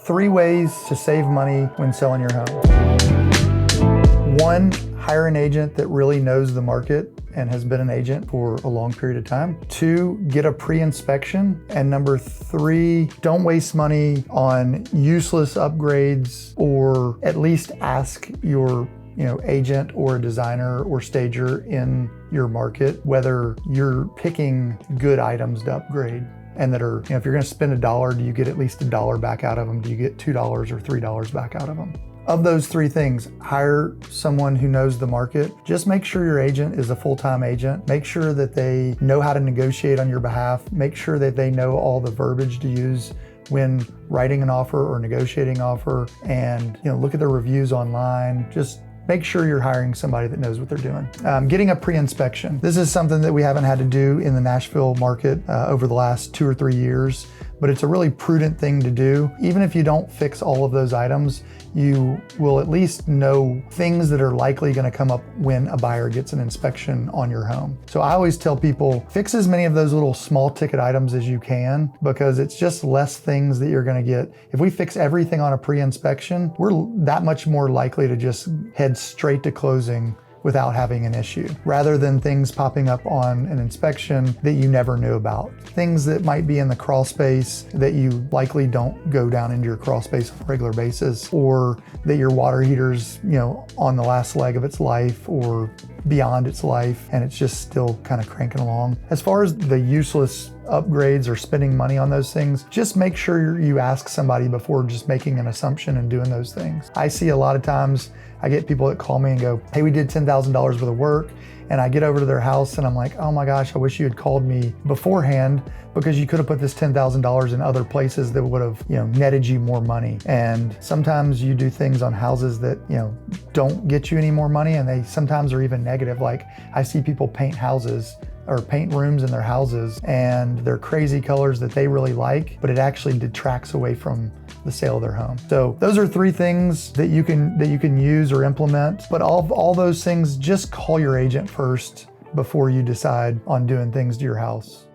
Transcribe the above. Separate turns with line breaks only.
3 ways to save money when selling your home. 1, hire an agent that really knows the market and has been an agent for a long period of time. 2, get a pre-inspection. And number 3, don't waste money on useless upgrades, or at least ask your agent or a designer or stager in your market whether you're picking good items to upgrade, and that are, if you're gonna spend $1, do you get at least $1 back out of them? Do you get $2 or $3 back out of them? Of those 3 things, hire someone who knows the market. Just make sure your agent is a full-time agent. Make sure that they know how to negotiate on your behalf. Make sure that they know all the verbiage to use when writing an offer or negotiating offer, and look at the reviews online. Just make sure you're hiring somebody that knows what they're doing. Getting a pre-inspection. This is something that we haven't had to do in the Nashville market over the last 2 or 3 years, but it's a really prudent thing to do. Even if you don't fix all of those items, you will at least know things that are likely going to come up when a buyer gets an inspection on your home. So I always tell people, fix as many of those little small ticket items as you can, because it's just less things that you're going to get. If we fix everything on a pre-inspection, we're that much more likely to just head straight to closing without having an issue, rather than things popping up on an inspection that you never knew about. Things that might be in the crawl space that you likely don't go down into your crawl space on a regular basis, or that your water heater's on the last leg of its life or beyond its life and it's just still kind of cranking along. As far as the useless upgrades or spending money on those things, just make sure you ask somebody before just making an assumption and doing those things. I see a lot of times, I get people that call me and go, hey, we did $10,000 worth of work. And I get over to their house and I'm like, oh my gosh, I wish you had called me beforehand, because you could have put this $10,000 in other places that would have, netted you more money. And sometimes you do things on houses that, don't get you any more money, and they sometimes are even negative. Like, I see people paint houses or paint rooms in their houses, and they're crazy colors that they really like, but it actually detracts away from the sale of their home. So those are 3 things that you can use or implement. But all those things, just call your agent first before you decide on doing things to your house.